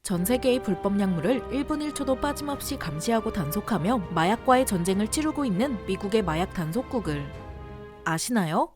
전 세계의 불법 약물을 1분 1초도 빠짐없이 감시하고 단속하며 마약과의 전쟁을 치르고 있는 미국의 마약 단속국을 아시나요?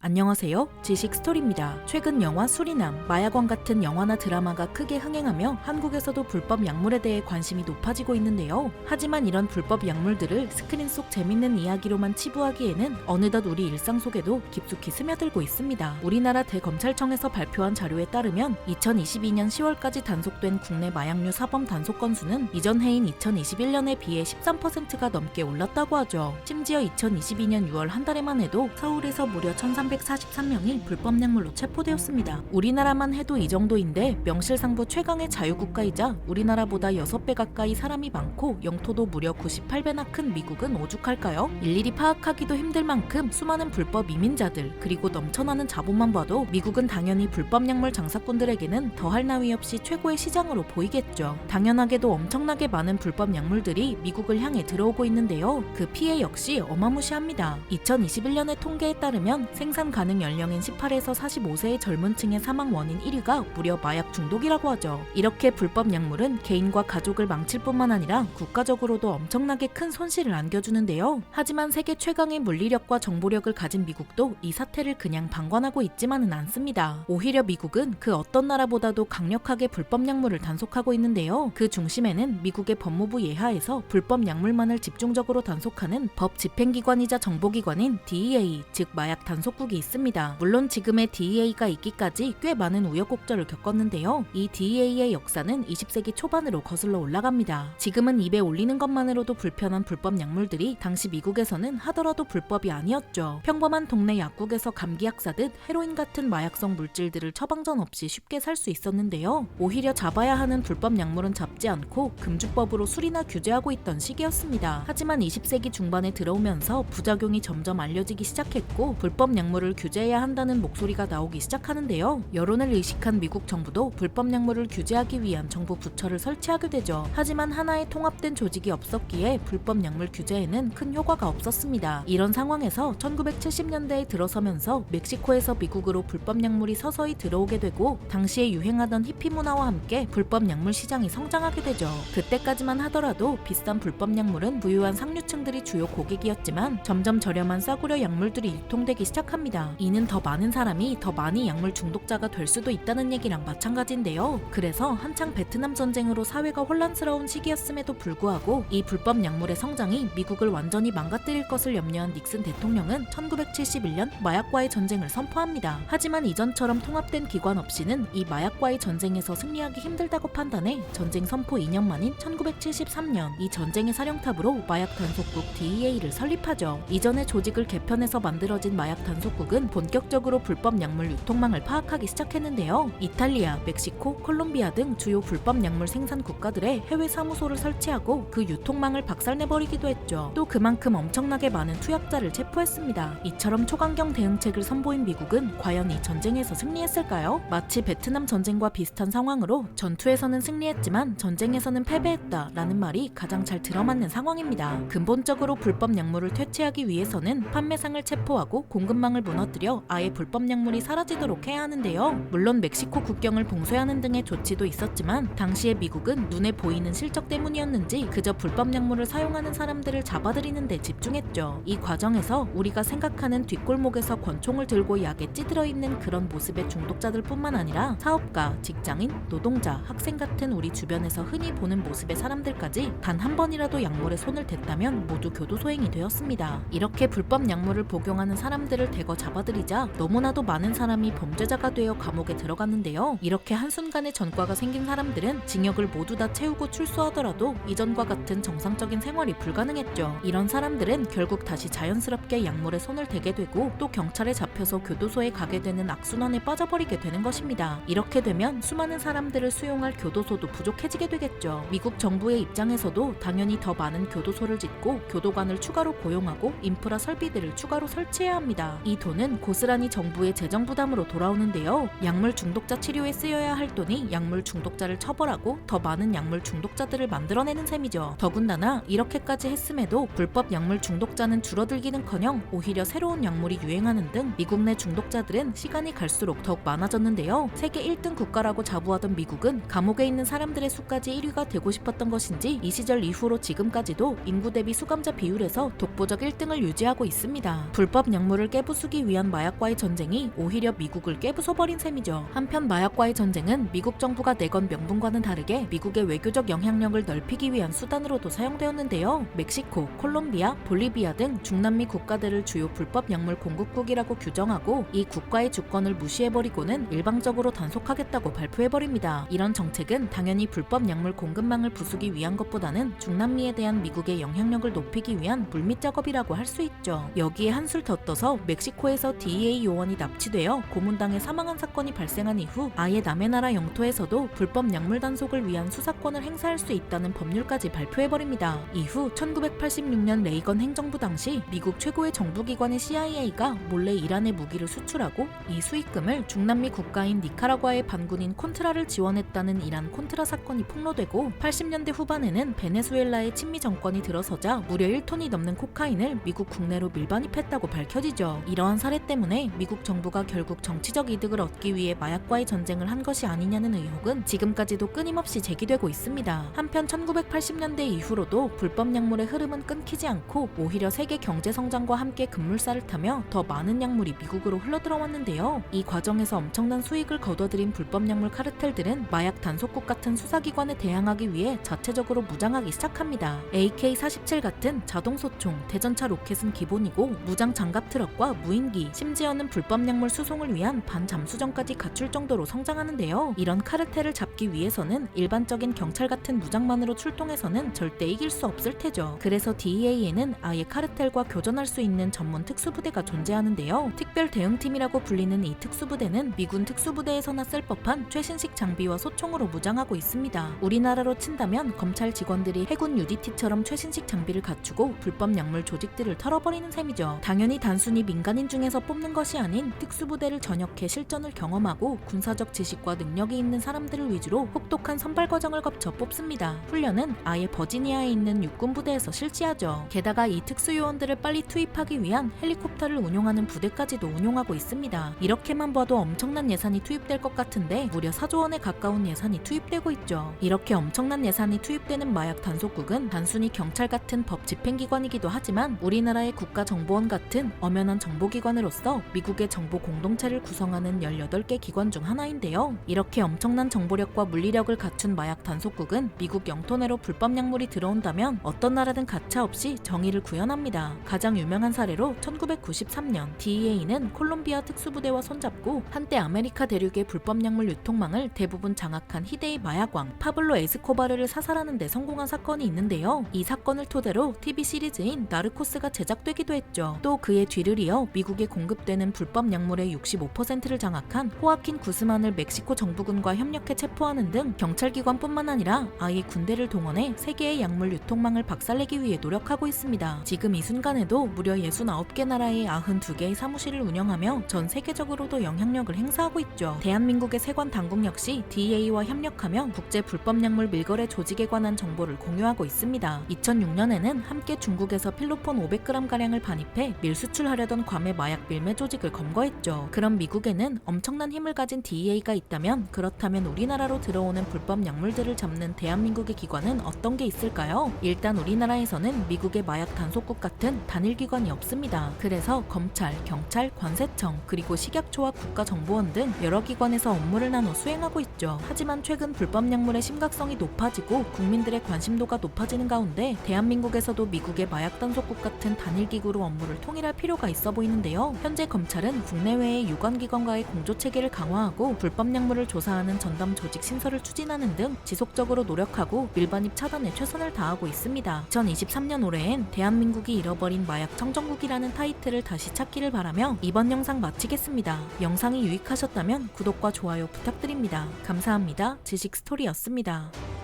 안녕하세요. 지식스토리입니다. 최근 영화 수리남, 마약왕 같은 영화나 드라마가 크게 흥행하며 한국에서도 불법 약물에 대해 관심이 높아지고 있는데요. 하지만 이런 불법 약물들을 스크린 속 재밌는 이야기로만 치부하기에는 어느덧 우리 일상 속에도 깊숙이 스며들고 있습니다. 우리나라 대검찰청에서 발표한 자료에 따르면 2022년 10월까지 단속된 국내 마약류 사범 단속 건수는 이전 해인 2021년에 비해 13%가 넘게 올랐다고 하죠. 심지어 2022년 6월 한 달에만 해도 서울에서 무려 1343명이 불법 약물로 체포되었습니다. 우리나라만 해도 이 정도인데 명실상부 최강의 자유국가이자 우리나라보다 6배 가까이 사람이 많고 영토도 무려 98배나 큰 미국은 오죽할까요? 일일이 파악하기도 힘들 만큼 수많은 불법 이민자들 그리고 넘쳐나는 자본만 봐도 미국은 당연히 불법 약물 장사꾼들에게는 더할 나위 없이 최고의 시장으로 보이겠죠. 당연하게도 엄청나게 많은 불법 약물들이 미국을 향해 들어오고 있는데요. 그 피해 역시 어마무시합니다. 2021년의 통계에 따르면 생산 가능 연령인 18에서 45세의 젊은 층의 사망 원인 1위가 무려 마약 중독이라고 하죠. 이렇게 불법 약물은 개인과 가족을 망칠 뿐만 아니라 국가적으로도 엄청나게 큰 손실을 안겨주는데요. 하지만 세계 최강의 물리력과 정보력을 가진 미국도 이 사태를 그냥 방관하고 있지만은 않습니다. 오히려 미국은 그 어떤 나라보다도 강력하게 불법 약물을 단속하고 있는데요. 그 중심에는 미국의 법무부 예하에서 불법 약물만을 집중적으로 단속하는 법 집행기관이자 정보기관인 DEA, 즉 마약 단속국이 있습니다. 물론 지금의 DEA가 있기까지 꽤 많은 우여곡절을 겪었는데요. 이 DEA의 역사는 20세기 초반으로 거슬러 올라갑니다. 지금은 입에 올리는 것만으로도 불편한 불법 약물들이 당시 미국에서는 하더라도 불법이 아니었죠. 평범한 동네 약국에서 감기약 사듯 헤로인 같은 마약성 물질들을 처방전 없이 쉽게 살 수 있었는데요. 오히려 잡아야 하는 불법 약물은 잡지 않고 금주법으로 수리나 규제하고 있던 시기였습니다. 하지만 20세기 중반에 들어오면서 부작용이 점점 알려지기 시작했고 불법 약물을 규제해야 한다는 목소리가 나오기 시작하는데요. 여론을 의식한 미국 정부도 불법 약물을 규제하기 위한 정부 부처를 설치하게 되죠. 하지만 하나의 통합된 조직이 없었기에 불법 약물 규제에는 큰 효과가 없었습니다. 이런 상황에서 1970년대에 들어서면서 멕시코에서 미국으로 불법 약물이 서서히 들어오게 되고 당시에 유행하던 히피 문화와 함께 불법 약물 시장이 성장하게 되죠. 그때까지만 하더라도 비싼 불법 약물은 부유한 상류층들이 주요 고객이었지만 점점 저렴한 싸구려 약물들이 유통되기 시작합니다. 이는 더 많은 사람이 더 많이 약물 중독자가 될 수도 있다는 얘기랑 마찬가지인데요. 그래서 한창 베트남 전쟁으로 사회가 혼란스러운 시기였음에도 불구하고 이 불법 약물의 성장이 미국을 완전히 망가뜨릴 것을 염려한 닉슨 대통령은 1971년 마약과의 전쟁을 선포합니다. 하지만 이전처럼 통합된 기관 없이는 이 마약과의 전쟁에서 승리하기 힘들다고 판단해 전쟁 선포 2년 만인 1973년 이 전쟁의 사령탑으로 마약 단속국 DEA를 설립하죠. 이전의 조직을 개편해서 만들어진 마약 단속국은 본격적으로 불법 약물 유통망을 파악하기 시작했는데요. 이탈리아, 멕시코, 콜롬비아 등 주요 불법 약물 생산 국가들의 해외 사무소를 설치하고 그 유통망을 박살내버리기도 했죠. 또 그만큼 엄청나게 많은 투약자를 체포했습니다. 이처럼 초강경 대응책을 선보인 미국은 과연 이 전쟁에서 승리했을까요? 마치 베트남 전쟁과 비슷한 상황으로 전투에서는 승리했지만 전쟁에서는 패배했다 라는 말이 가장 잘 들어맞는 상황입니다. 근본적으로 불법 약물을 퇴치하기 위해서는 판매상을 체포하고 공급망을 무너뜨려 아예 불법 약물이 사라지도록 해야 하는데요. 물론 멕시코 국경을 봉쇄하는 등의 조치도 있었지만 당시의 미국은 눈에 보이는 실적 때문이었는지 그저 불법 약물을 사용하는 사람들을 잡아들이는 데 집중했죠. 이 과정에서 우리가 생각하는 뒷골목에서 권총을 들고 약에 찌들어 있는 그런 모습의 중독자들 뿐만 아니라 사업가, 직장인, 노동자, 학생 같은 우리 주변에서 흔히 보는 모습의 사람들까지 단 한 번이라도 약물에 손을 댔다면 모두 교도소행이 되었습니다. 이렇게 불법 약물을 복용하는 사람들을 대거 잡아들이자 너무나도 많은 사람이 범죄자가 되어 감옥에 들어갔는데요. 이렇게 한순간에 전과가 생긴 사람들은 징역을 모두 다 채우고 출소하더라도 이전과 같은 정상적인 생활이 불가능했죠. 이런 사람들은 결국 다시 자연스럽게 약물에 손을 대게 되고 또 경찰에 잡혀서 교도소에 가게 되는 악순환에 빠져버리게 되는 것입니다. 이렇게 되면 수많은 사람들을 수용할 교도소도 부족해지게 되겠죠. 미국 정부의 입장에서도 당연히 더 많은 교도소를 짓고 교도관을 추가로 고용하고 인프라 설비들을 추가로 설치해야 합니다. 이 돈은 돈은 고스란히 정부의 재정 부담으로 돌아오는데요. 약물 중독자 치료에 쓰여야 할 돈이 약물 중독자를 처벌하고 더 많은 약물 중독자들을 만들어내는 셈이죠. 더군다나 이렇게까지 했음에도 불법 약물 중독자는 줄어들기는커녕 오히려 새로운 약물이 유행하는 등 미국 내 중독자들은 시간이 갈수록 더욱 많아졌는데요. 세계 1등 국가라고 자부하던 미국은 감옥에 있는 사람들의 수까지 1위가 되고 싶었던 것인지 이 시절 이후로 지금까지도 인구 대비 수감자 비율에서 독보적 1등을 유지하고 있습니다. 불법 약물을 깨부수기 위한 마약과의 전쟁이 오히려 미국을 깨부숴버린 셈이죠. 한편 마약과의 전쟁은 미국 정부가 내건 명분과는 다르게 미국의 외교적 영향력을 넓히기 위한 수단으로도 사용되었는데요. 멕시코, 콜롬비아, 볼리비아 등 중남미 국가들을 주요 불법 약물 공급국이라고 규정하고 이 국가의 주권을 무시해버리고는 일방적으로 단속하겠다고 발표해버립니다. 이런 정책은 당연히 불법 약물 공급망을 부수기 위한 것보다는 중남미에 대한 미국의 영향력을 높이기 위한 물밑 작업이라고 할 수 있죠. 여기에 한술 더 떠서 멕시코에서 DEA 요원이 납치되어 고문당해 사망한 사건이 발생한 이후 아예 남의 나라 영토에서도 불법 약물 단속을 위한 수사권을 행사할 수 있다는 법률까지 발표해버립니다. 이후 1986년 레이건 행정부 당시 미국 최고의 정부기관인 CIA가 몰래 이란에 무기를 수출하고 이 수익금을 중남미 국가인 니카라과의 반군인 콘트라를 지원했다는 이란 콘트라 사건이 폭로되고 80년대 후반에는 베네수엘라의 친미 정권이 들어서자 무려 1톤이 넘는 코카인을 미국 국내로 밀반입했다고 밝혀지죠. 이러한 사례 때문에 미국 정부가 결국 정치적 이득을 얻기 위해 마약과의 전쟁을 한 것이 아니냐는 의혹은 지금까지도 끊임없이 제기되고 있습니다. 한편 1980년대 이후로도 불법 약물의 흐름은 끊기지 않고 오히려 세계 경제 성장과 함께 급물살을 타며 더 많은 약물이 미국으로 흘러들어왔는데요. 이 과정에서 엄청난 수익을 거둬들인 불법 약물 카르텔들은 마약 단속국 같은 수사기관에 대항하기 위해 자체적으로 무장하기 시작합니다. AK-47 같은 자동소총, 대전차 로켓은 기본이고 무장 장갑 트럭과 무인기, 심지어는 불법 약물 수송을 위한 반잠수정까지 갖출 정도로 성장하는데요. 이런 카르텔을 잡기 위해서는 일반적인 경찰 같은 무장만으로 출동해서는 절대 이길 수 없을 테죠. 그래서 DEA에는 아예 카르텔과 교전할 수 있는 전문 특수부대가 존재하는데요. 특별 대응팀이라고 불리는 이 특수부대는 미군 특수부대에서나 쓸 법한 최신식 장비와 소총으로 무장하고 있습니다. 우리나라로 친다면 검찰 직원들이 해군 UDT처럼 최신식 장비를 갖추고 불법 약물 조직들을 털어버리는 셈이죠. 당연히 단순히 민간인 중에서 뽑는 것이 아닌 특수부대를 전역해 실전을 경험하고 군사적 지식과 능력이 있는 사람들을 위주로 혹독한 선발 과정을 거쳐 뽑습니다. 훈련은 아예 버지니아에 있는 육군부대에서 실시하죠. 게다가 이 특수요원들을 빨리 투입하기 위한 헬리콥터를 운용하는 부대까지도 운용하고 있습니다. 이렇게만 봐도 엄청난 예산이 투입될 것 같은데 무려 4조 원에 가까운 예산이 투입되고 있죠. 이렇게 엄청난 예산이 투입되는 마약 단속국은 단순히 경찰 같은 법 집행기관이기도 하지만 우리나라의 국가정보원 같은 엄연한 정보기관으로서 미국의 정보 공동체를 구성하는 18개 기관 중 하나인데요. 이렇게 엄청난 정보력과 물리력을 갖춘 마약 단속국은 미국 영토 내로 불법 약물이 들어온다면 어떤 나라든 가차없이 정의를 구현합니다. 가장 유명한 사례로 1993년 DEA는 콜롬비아 특수부대와 손잡고 한때 아메리카 대륙의 불법 약물 유통망을 대부분 장악한 희대의 마약왕 파블로 에스코바르를 사살하는 데 성공한 사건이 있는데요. 이 사건을 토대로 TV 시리즈인 나르코스가 제작되기도 했죠. 또 그의 뒤를 이어 미국에 공급되는 불법 약물의 65%를 장악한 호아킨 구스만을 멕시코 정부군과 협력해 체포하는 등 경찰기관뿐만 아니라 아예 군대를 동원해 세계의 약물 유통망을 박살내기 위해 노력하고 있습니다. 지금 이 순간에도 무려 69개 나라의 92개의 사무실을 운영하며 전 세계적으로도 영향력을 행사하고 있죠. 대한민국의 세관 당국 역시 DEA와 협력하며 국제 불법 약물 밀거래 조직에 관한 정보를 공유하고 있습니다. 2006년에는 함께 중국에서 필로폰 500g가량을 반입해 밀수출하려던 괌의 마약 밀매 조직을 검거했죠. 그럼 미국에는 엄청난 힘을 가진 DEA가 있다면 그렇다면 우리나라로 들어오는 불법 약물들을 잡는 대한민국의 기관은 어떤 게 있을까요? 일단 우리나라에서는 미국의 마약 단속국 같은 단일 기관이 없습니다. 그래서 검찰, 경찰, 관세청, 그리고 식약처와 국가정보원 등 여러 기관에서 업무를 나눠 수행하고 있죠. 하지만 최근 불법 약물의 심각성이 높아지고 국민들의 관심도가 높아지는 가운데 대한민국에서도 미국의 마약 단속국 같은 단일 기구로 업무를 통일할 필요가 있어 보이는데요. 현재 검찰은 국내외의 유관기관과의 공조체계를 강화하고 불법 약물을 조사하는 전담 조직 신설을 추진하는 등 지속적으로 노력하고 밀반입 차단에 최선을 다하고 있습니다. 2023년 올해엔 대한민국이 잃어버린 마약 청정국이라는 타이틀을 다시 찾기를 바라며 이번 영상 마치겠습니다. 영상이 유익하셨다면 구독과 좋아요 부탁드립니다. 감사합니다. 지식스토리였습니다.